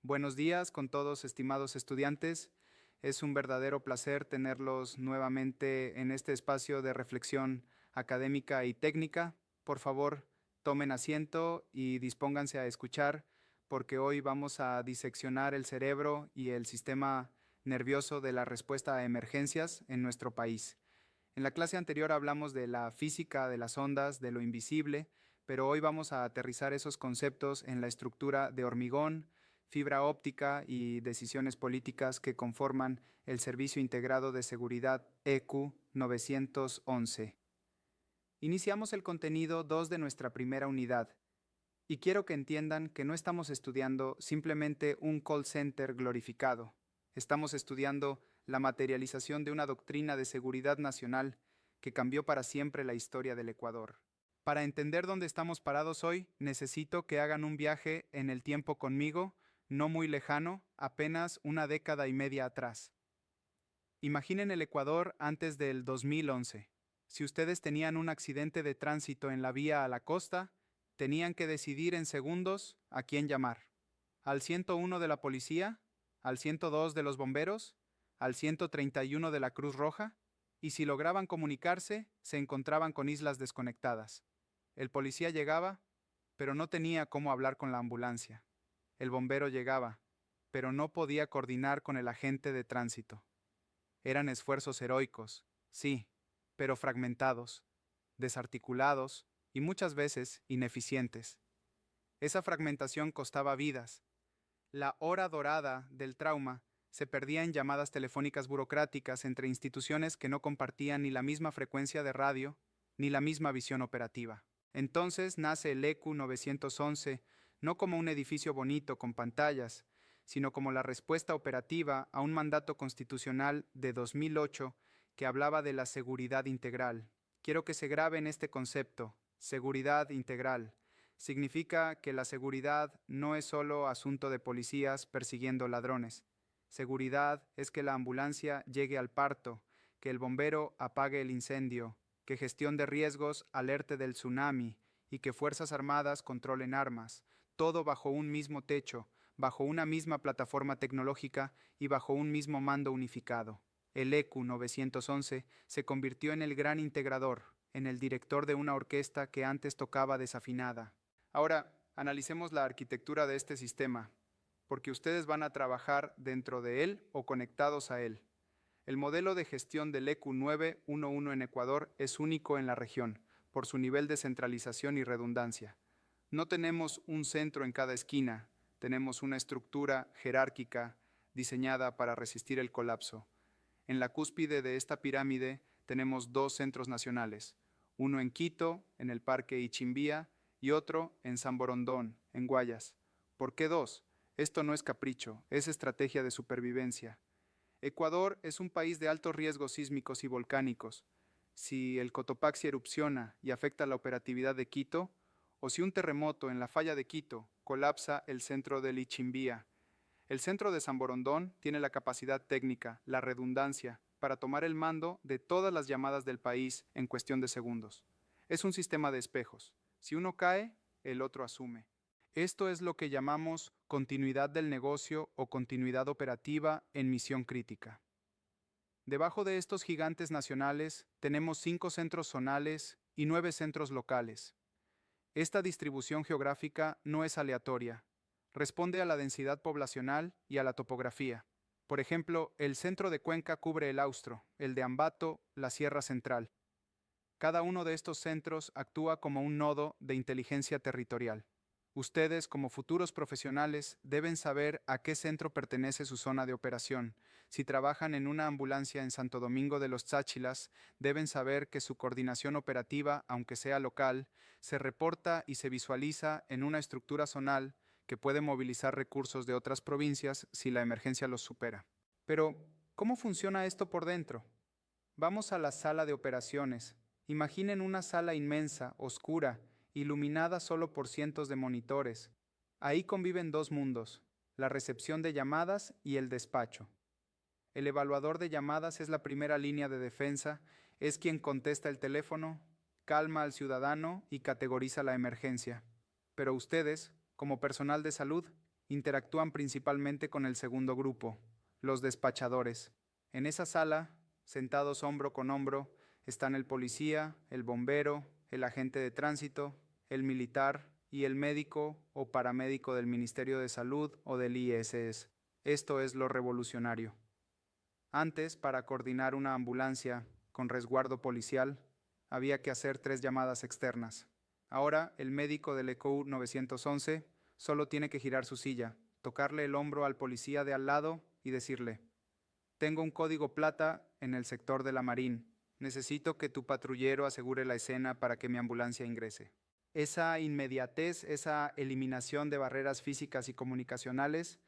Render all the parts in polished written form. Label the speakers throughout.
Speaker 1: Buenos días con todos, estimados estudiantes. Es un verdadero placer tenerlos nuevamente en este espacio de reflexión académica y técnica. Por favor, tomen asiento y dispónganse a escuchar, porque hoy vamos a diseccionar el cerebro y el sistema nervioso de la respuesta a emergencias en nuestro país. En la clase anterior hablamos de la física de las ondas, de lo invisible, pero hoy vamos a aterrizar esos conceptos en la estructura de hormigón, fibra óptica y decisiones políticas que conforman el Servicio Integrado de Seguridad EQ 911. Iniciamos el contenido 2 de nuestra primera unidad, y quiero que entiendan que no estamos estudiando simplemente un call center glorificado. Estamos estudiando la materialización de una doctrina de seguridad nacional que cambió para siempre la historia del Ecuador. Para entender dónde estamos parados hoy, necesito que hagan un viaje en el tiempo conmigo, no muy lejano, apenas una década y media atrás. Imaginen el Ecuador antes del 2011. Si ustedes tenían un accidente de tránsito en la vía a la costa, tenían que decidir en segundos a quién llamar. ¿Al 101 de la policía? ¿Al 102 de los bomberos? ¿Al 131 de la Cruz Roja? Y si lograban comunicarse, se encontraban con islas desconectadas. El policía llegaba, pero no tenía cómo hablar con la ambulancia. El bombero llegaba, pero no podía coordinar con el agente de tránsito. Eran esfuerzos heroicos, sí, pero fragmentados, desarticulados y muchas veces ineficientes. Esa fragmentación costaba vidas. La hora dorada del trauma se perdía en llamadas telefónicas burocráticas entre instituciones que no compartían ni la misma frecuencia de radio ni la misma visión operativa. Entonces nace el EQ 911, no como un edificio bonito con pantallas, sino como la respuesta operativa a un mandato constitucional de 2008 que hablaba de la seguridad integral. Quiero que se graben este concepto, seguridad integral. Significa que la seguridad no es solo asunto de policías persiguiendo ladrones. Seguridad es que la ambulancia llegue al parto, que el bombero apague el incendio, que gestión de riesgos alerte del tsunami y que Fuerzas Armadas controlen armas, todo bajo un mismo techo, bajo una misma plataforma tecnológica y bajo un mismo mando unificado. El EQ 911 se convirtió en el gran integrador, en el director de una orquesta que antes tocaba desafinada. Ahora, analicemos la arquitectura de este sistema, porque ustedes van a trabajar dentro de él o conectados a él. El modelo de gestión del EQ 911 en Ecuador es único en la región, por su nivel de centralización y redundancia. No tenemos un centro en cada esquina, tenemos una estructura jerárquica diseñada para resistir el colapso. En la cúspide de esta pirámide tenemos dos centros nacionales, uno en Quito, en el Parque Ichimbía, y otro en San Borondón, en Guayas. ¿Por qué dos? Esto no es capricho, es estrategia de supervivencia. Ecuador es un país de altos riesgos sísmicos y volcánicos. Si el Cotopaxi erupciona y afecta la operatividad de Quito, o si un terremoto en la falla de Quito colapsa el centro del Ichimbía. El centro de San Borondón tiene la capacidad técnica, la redundancia, para tomar el mando de todas las llamadas del país en cuestión de segundos. Es un sistema de espejos. Si uno cae, el otro asume. Esto es lo que llamamos continuidad del negocio o continuidad operativa en misión crítica. Debajo de estos gigantes nacionales tenemos 5 centros zonales y 9 centros locales. Esta distribución geográfica no es aleatoria, responde a la densidad poblacional y a la topografía. Por ejemplo, el centro de Cuenca cubre el Austro, el de Ambato, la Sierra Central. Cada uno de estos centros actúa como un nodo de inteligencia territorial. Ustedes, como futuros profesionales, deben saber a qué centro pertenece su zona de operación. Si trabajan en una ambulancia en Santo Domingo de los Cháchilas, deben saber que su coordinación operativa, aunque sea local, se reporta y se visualiza en una estructura zonal que puede movilizar recursos de otras provincias si la emergencia los supera. Pero, ¿cómo funciona esto por dentro? Vamos a la sala de operaciones. Imaginen una sala inmensa, oscura, iluminada solo por cientos de monitores. Ahí conviven dos mundos, la recepción de llamadas y el despacho. El evaluador de llamadas es la primera línea de defensa, es quien contesta el teléfono, calma al ciudadano y categoriza la emergencia. Pero ustedes, como personal de salud, Interactúan principalmente con el segundo grupo, los despachadores. En esa sala, sentados hombro con hombro, están el policía, el bombero, el agente de tránsito, el militar y el médico o paramédico del Ministerio de Salud o del ISS. Esto es lo revolucionario. Antes, para coordinar una ambulancia con resguardo policial, había que hacer 3 llamadas externas. Ahora, el médico del ECU 911 solo tiene que girar su silla, tocarle el hombro al policía de al lado y decirle: tengo un código plata en el sector de la Marín. Necesito que tu patrullero asegure la escena para que mi ambulancia ingrese. Esa inmediatez, esa eliminación de barreras físicas y comunicacionales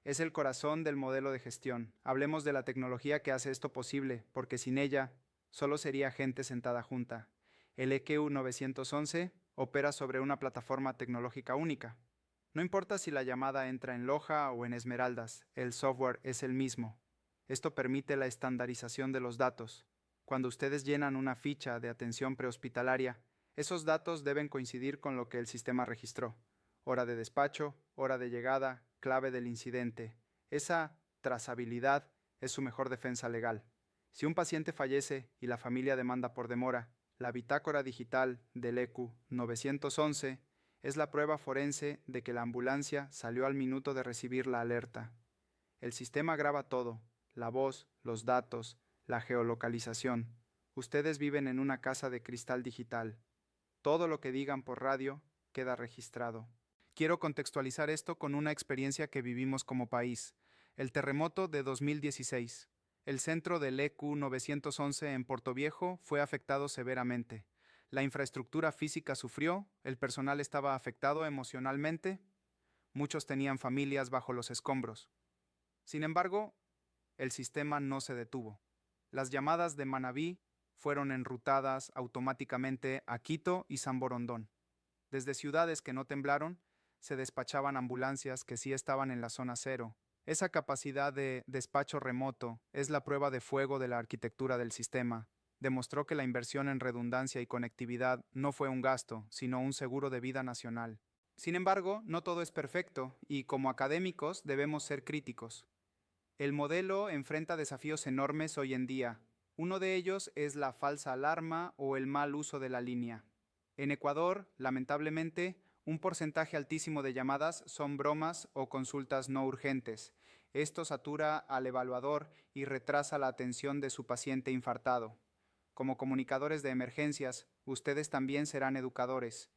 Speaker 1: es el corazón del modelo de gestión. Hablemos de la tecnología que hace esto posible, porque sin ella solo sería gente sentada junta. El EQ 911 opera sobre una plataforma tecnológica única. No importa si la llamada entra en Loja o en Esmeraldas, el software es el mismo. Esto permite la estandarización de los datos. Cuando ustedes llenan una ficha de atención prehospitalaria, esos datos deben coincidir con lo que el sistema registró: hora de despacho, hora de llegada, clave del incidente. Esa trazabilidad es su mejor defensa legal. Si un paciente fallece y la familia demanda por demora, la bitácora digital del EQ 911 es la prueba forense de que la ambulancia salió al minuto de recibir la alerta. El sistema graba todo: la voz, los datos, la geolocalización. Ustedes viven en una casa de cristal digital. Todo lo que digan por radio queda registrado. Quiero contextualizar esto con una experiencia que vivimos como país: el terremoto de 2016. El centro del EQ 911 en Portoviejo fue afectado severamente. La infraestructura física sufrió, el personal estaba afectado emocionalmente, muchos tenían familias bajo los escombros. Sin embargo, el sistema no se detuvo. Las llamadas de Manabí fueron enrutadas automáticamente a Quito y San Borondón. Desde ciudades que no temblaron, se despachaban ambulancias que sí estaban en la zona cero. Esa capacidad de despacho remoto es la prueba de fuego de la arquitectura del sistema. Demostró que la inversión en redundancia y conectividad no fue un gasto, sino un seguro de vida nacional. Sin embargo, no todo es perfecto y, como académicos, debemos ser críticos. El modelo enfrenta desafíos enormes hoy en día. Uno de ellos es la falsa alarma o el mal uso de la línea. En Ecuador, lamentablemente, un porcentaje altísimo de llamadas son bromas o consultas no urgentes. Esto satura al evaluador y retrasa la atención de su paciente infartado. Como comunicadores de emergencias, ustedes también serán educadores.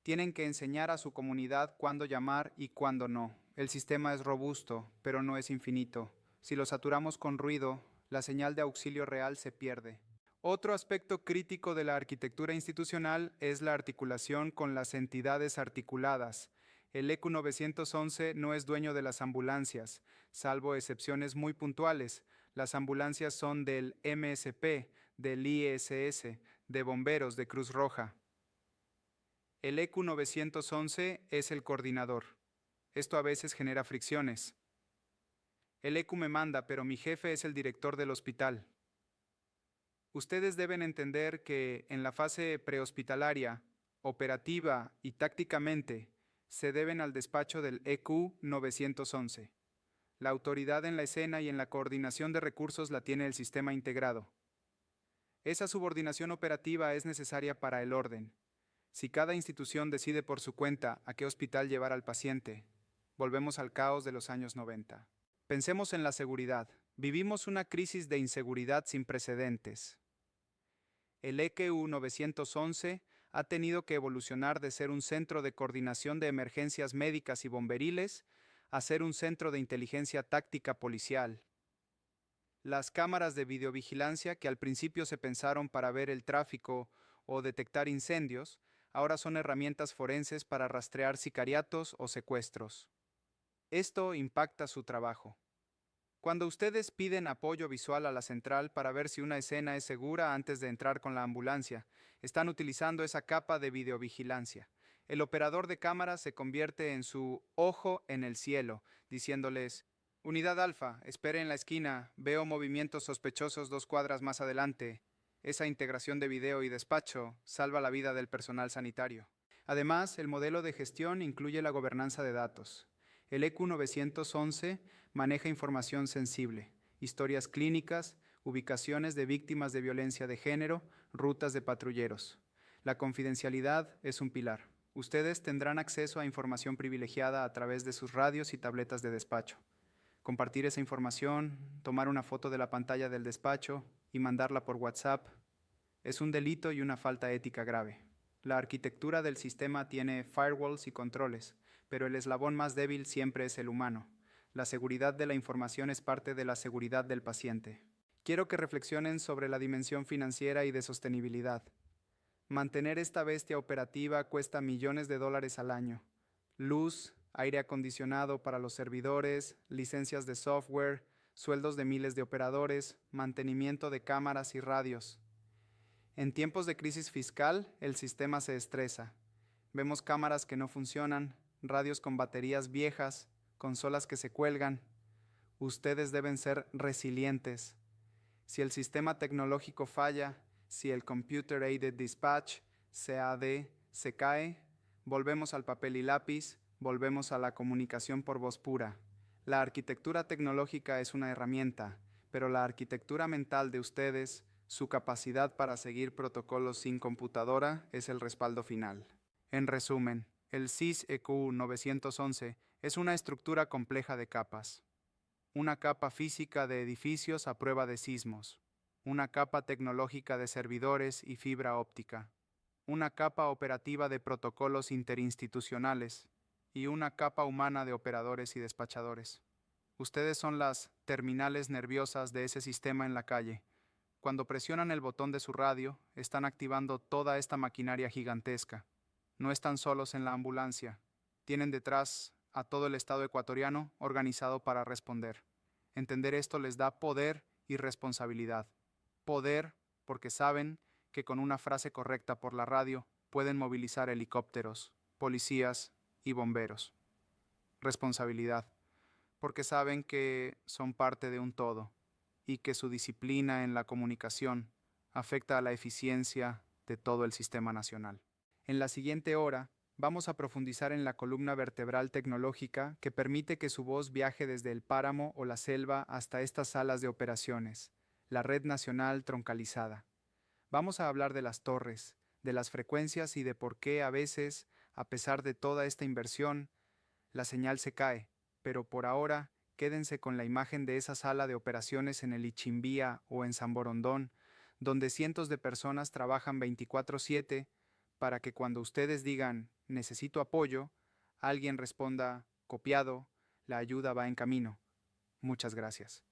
Speaker 1: Tienen que enseñar a su comunidad cuándo llamar y cuándo no. El sistema es robusto, pero no es infinito. Si lo saturamos con ruido, la señal de auxilio real se pierde. Otro aspecto crítico de la arquitectura institucional es la articulación con las entidades articuladas. El EQ 911 no es dueño de las ambulancias, salvo excepciones muy puntuales. Las ambulancias son del MSP, del ISS, de bomberos, de Cruz Roja. El EQ 911 es el coordinador. Esto a veces genera fricciones. El EQ me manda, pero mi jefe es el director del hospital. Ustedes deben entender que en la fase prehospitalaria, operativa y tácticamente, se deben al despacho del EQ 911. La autoridad en la escena y en la coordinación de recursos la tiene el sistema integrado. Esa subordinación operativa es necesaria para el orden. Si cada institución decide por su cuenta a qué hospital llevar al paciente, volvemos al caos de los años 90. Pensemos en la seguridad. Vivimos una crisis de inseguridad sin precedentes. El EQ 911 ha tenido que evolucionar de ser un centro de coordinación de emergencias médicas y bomberiles a ser un centro de inteligencia táctica policial. Las cámaras de videovigilancia, que al principio se pensaron para ver el tráfico o detectar incendios, ahora son herramientas forenses para rastrear sicariatos o secuestros. Esto impacta su trabajo. Cuando ustedes piden apoyo visual a la central para ver si una escena es segura antes de entrar con la ambulancia, están utilizando esa capa de videovigilancia. El operador de cámara se convierte en su ojo en el cielo, diciéndoles: Unidad Alfa, espere en la esquina, veo movimientos sospechosos 2 cuadras más adelante. Esa integración de video y despacho salva la vida del personal sanitario. Además, el modelo de gestión incluye la gobernanza de datos. El EQ 911 maneja información sensible, historias clínicas, ubicaciones de víctimas de violencia de género, rutas de patrulleros. La confidencialidad es un pilar. Ustedes tendrán acceso a información privilegiada a través de sus radios y tabletas de despacho. Compartir esa información, tomar una foto de la pantalla del despacho y mandarla por WhatsApp es un delito y una falta ética grave. La arquitectura del sistema tiene firewalls y controles, pero el eslabón más débil siempre es el humano. La seguridad de la información es parte de la seguridad del paciente. Quiero que reflexionen sobre la dimensión financiera y de sostenibilidad. Mantener esta bestia operativa cuesta millones de dólares al año. Luz, aire acondicionado para los servidores, licencias de software, sueldos de miles de operadores, mantenimiento de cámaras y radios. En tiempos de crisis fiscal, el sistema se estresa. Vemos cámaras que no funcionan, radios con baterías viejas, consolas que se cuelgan. Ustedes deben ser resilientes. Si el sistema tecnológico falla, si el Computer Aided Dispatch, CAD, se cae, volvemos al papel y lápiz, volvemos a la comunicación por voz pura. La arquitectura tecnológica es una herramienta, pero la arquitectura mental de ustedes, su capacidad para seguir protocolos sin computadora, es el respaldo final. En resumen, el SysEQ 911 es una estructura compleja de capas. Una capa física de edificios a prueba de sismos, una capa tecnológica de servidores y fibra óptica, una capa operativa de protocolos interinstitucionales y una capa humana de operadores y despachadores. Ustedes son las terminales nerviosas de ese sistema en la calle. Cuando presionan el botón de su radio, están activando toda esta maquinaria gigantesca. No están solos en la ambulancia. Tienen detrás a todo el Estado ecuatoriano organizado para responder. Entender esto les da poder y responsabilidad. Poder porque saben que con una frase correcta por la radio pueden movilizar helicópteros, policías y bomberos. Responsabilidad porque saben que son parte de un todo y que su disciplina en la comunicación afecta a la eficiencia de todo el sistema nacional. En la siguiente hora, vamos a profundizar en la columna vertebral tecnológica que permite que su voz viaje desde el páramo o la selva hasta estas salas de operaciones, la red nacional troncalizada. Vamos a hablar de las torres, de las frecuencias y de por qué a veces, a pesar de toda esta inversión, la señal se cae, pero por ahora quédense con la imagen de esa sala de operaciones en el Ichimbía o en San Borondón, donde cientos de personas trabajan 24/7 para que cuando ustedes digan necesito apoyo, alguien responda copiado, la ayuda va en camino. Muchas gracias.